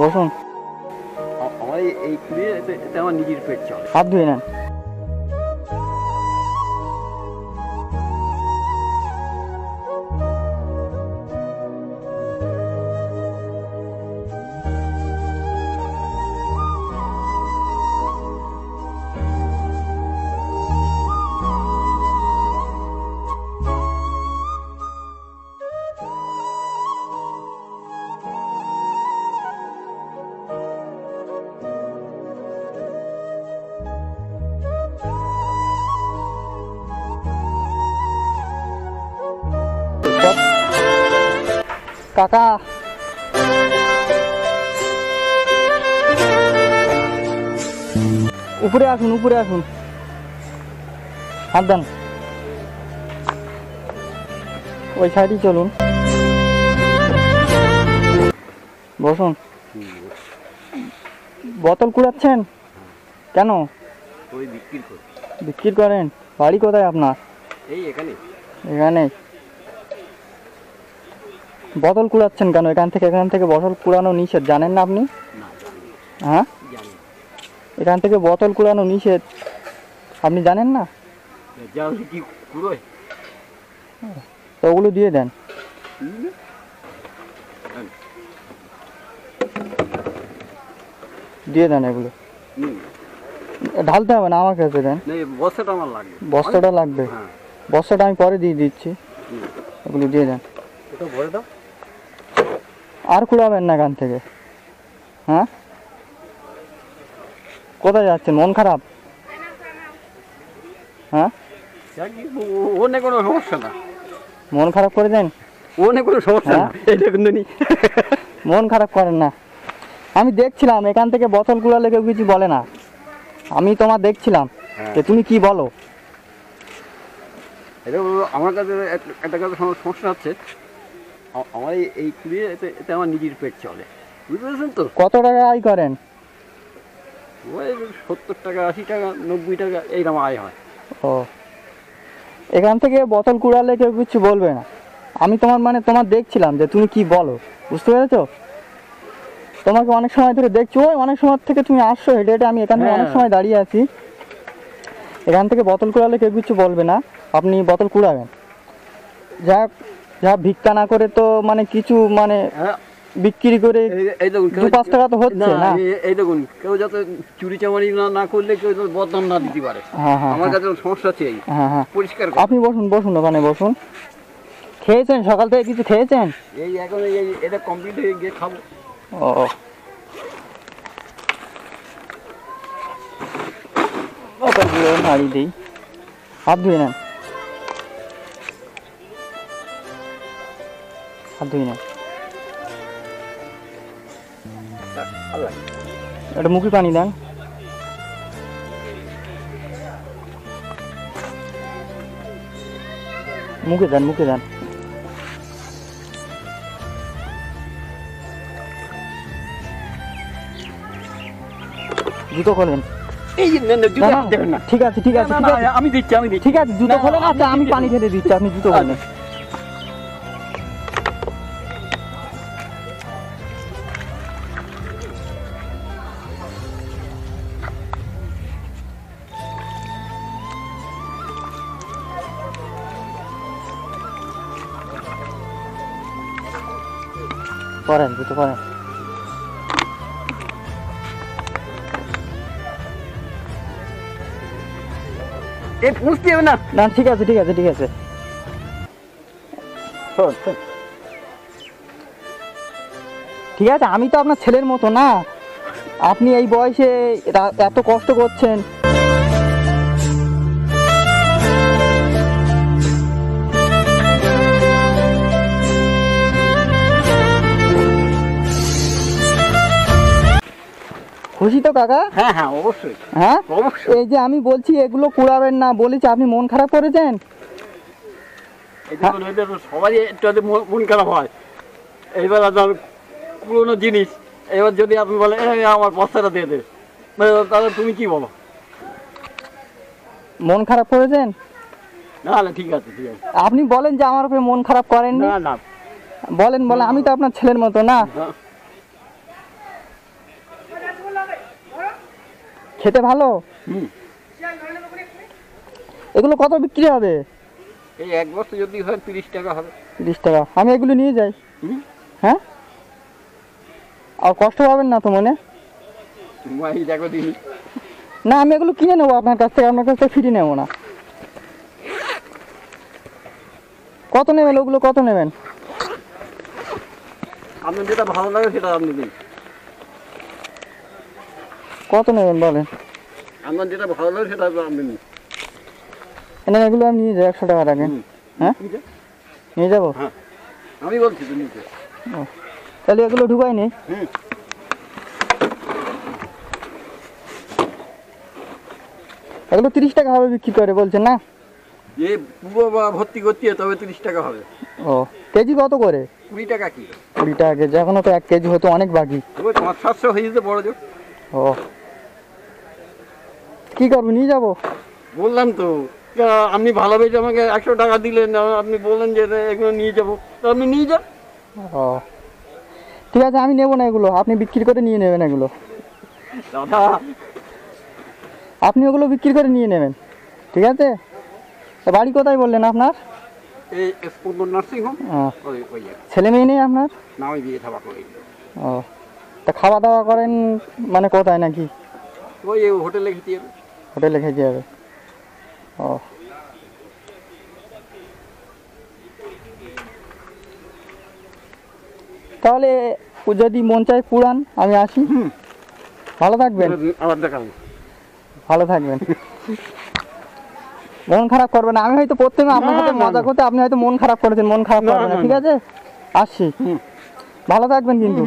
বসুন। আমার এই কুড়িয়ে এতে আমার নিজের পেট চলে। হাত ধুয়ে নেন। কাকা উপরে আসুন, উপরে আসুন, হাত দেন। ওই সাইডেই চলুন, বসুন। বোতল কুড়াচ্ছেন কেন? ওই বিক্রি করি। বিক্রি করেন? বাড়ি কোথায় আপনার? এই এখানে। এখানে বোতল কুড়াচ্ছেন কেন? এখান থেকে বোতল কুড়ানো নিষেধ, জানেন না আপনি? হ্যাঁ, এখান থেকে বোতল কুড়ানো নিষেধ, আপনি জানেন না? কি কুড়োয়? তো ওগুলো দিয়ে দেন। দিয়ে দেন এগুলো। ঢালতে হবে না, আমার কাছে দেন। বস্তাটা আমার লাগবে। বস্তাটা লাগবে? বস্তাটা আমি পরে দিয়ে দিচ্ছি, এগুলো দিয়ে দেন। ওটা ভরে দাও। আর কুড়াবেন না এখান থেকে। হ্যাঁ, কোথায় যাচ্ছেন? মন খারাপ? হ্যাঁ, ওনে কোনো সমস্যা না। মন খারাপ করে দেন? ওনে কোনো সমস্যা না। এই দেখুন নি, মন খারাপ করেন না। আমি দেখছিলাম এখান থেকে বোতল কুড়ালে কেউ কিছু বলে না। আমি তোমার দেখছিলাম যে তুমি কি বলো। এটা আমার কাছে একটা কাছে সমস্যা হচ্ছে, আমার এই কুড়িয়ে এতে আমার নিজের পেট চলে, বুঝতে পেরেছেন তো? কত টাকা আয় করেন? ওই 70 টাকা, 80 টাকা, 90 টাকা এইরকম আয় হয়। ও, এখান থেকে বোতল কুড়ালে কেউ কিছু বলবে না। আমি তোমার দেখছিলাম যে তুমি কি বলো, বুঝতে পেরেছো? তোমাকে অনেক সময় ধরে দেখছি, ওই অনেক সময় থেকে তুমি আসছো হেঁটে হেঁটে, আমি এখান থেকে অনেক সময় দাঁড়িয়ে আছি। এখান থেকে বোতল কুড়ালে কেউ কিছু বলবে না, আপনি বোতল কুড়াবেন। যা ভিক্ষা না করে তো কিছু বিক্রি করে 2-5 টাকা তো হচ্ছে না। এই দেখুন, কেউ যাতে চুরি চামারি না করলে, কেউ যাতে বদনাম না দিতে পারে। আমার কাছে সমস্যা আছে। হ্যাঁ, পরিষ্কার আপনি বসুন, ওখানে বসুন। খেয়েছেন? সকাল থেকে কিছু খেয়েছেন? এই এখন এটা কমপ্লিট হয়ে গিয়ে খাবো। ও, বোতলগুলো নাড়ি দিই। হাত ধুয়ে নেন, হাত ধুয়ে নেন। একটা মুখে পানি দেন। মুখে দেন, মুখে দেন। জুতো খোলেন। ঠিক আছে, আমি দিচ্ছি। ঠিক আছে, জুতো খোলেন। আচ্ছা, আমি পানি ঢেলে দিচ্ছি, আপনি জুতো খোলেন। পরেন, জুতো পরেন। পুষতে হবে না। না, ঠিক আছে। ঠিক আছে, আমি তো আপনার ছেলের মতো না। আপনি এই বয়সে এত কষ্ট করছেন। খুশি তো কাকা? হ্যাঁ, অবশ্যই। হ্যাঁ, এই যে আমি বলছি এগুলো কুড়াবেন না বলেছি, আপনি মন খারাপ করেছেন। সবাই একটু মন খারাপ হয়। এইবার পুরোনো জিনিস, এবার যদি আপনি বলেন আমার বস্তাটা দিয়ে দে, তাহলে তুমি কি বলো? মন খারাপ করেছেন? না, ঠিক আছে। আপনি বলেন যে আমার উপরে মন খারাপ করেন না। বলেন, আমি তো আপনার ছেলের মতো না। খেতে ভালো? হুম। এগুলো কত বিক্রি হবে? এই এক বস্তা যদি হয় 30 টাকা হবে। 30 টাকা। আমি এগুলো নিয়ে যাই। হুম। হ্যাঁ, আর কষ্ট পাবেন না তো মনে? এই দেখো দিনি। না, আমি এগুলো কিনে নেবো আপনার কাছ থেকে, আপনার কাছ থেকে ফিরে নেবো না। কত নেবেন ওগুলো, কত নেবেন? আপনার যেটা ভালো লাগে সেটা আপনি দিন। কত নেবেন বলেন? আপনার যেটা ভালো লাগে সেটা আপনি নিন। না, এগুলো আমি নিয়ে যাই 100 টাকা রাখে। হুম। হ্যাঁ, নিচে? নিয়ে যাবো। হ্যাঁ, আমি বলছি তো নিচে। তাহলে এগুলো ঢুকাই নি। হুম। এগুলো 30 টাকা হবে বিক্রি করে বলছেন না? এ পুরো ভর্তি করতে তবে 30 টাকা হবে। ও, কেজি কত করে? 20 টাকা কিলো। 20 টাকা কেজি। এখনো তো 1 কেজি হতো, অনেক বাকি। তবে 500-700 হয়ে যেতে বড় জোর। ও, কি করবো, নিয়ে যাবো? বললাম তো আপনি ভালোবেসে আমাকে 100 টাকা দিলেন, আপনি বললেন যে এগুলো নিয়ে যাবো, তো আপনি নিয়ে যান। ও, ঠিক আছে, আমি নেবো না এগুলো, আপনি বিক্রি করে নিয়ে নেবেন এগুলো। দাদা, আপনি ওগুলো বিক্রি করে নিয়ে নেবেন, ঠিক আছে? তা বাড়ি কোথায় বললেন আপনার? এই স্পন্দন নার্সিং হোম ও, ওই ছেলে মেয়ে নেই আপনার? না, ওই বিয়ে থাবা করি। ও, তা খাওয়া দাওয়া করেন মানে কোথায় নাকি? ওই হোটেলে খেতে যাবে। হোটেলে খেতে যাবে? ও, তাহলে যদি মন চায় পুরান, আমি আসি। ভালো থাকবেন। আবার দেখাবো। ভালো থাকবেন। মন খারাপ করবেন না। আমি হয়তো প্রথমে আপনার না, সাথে না, মজা না। করতে, আপনি হয়তো মন খারাপ করেছেন, মন খারাপ না, করবেন না, না, ঠিক না। আছে? আসছি। হুম। ভালো থাকবেন কিন্তু।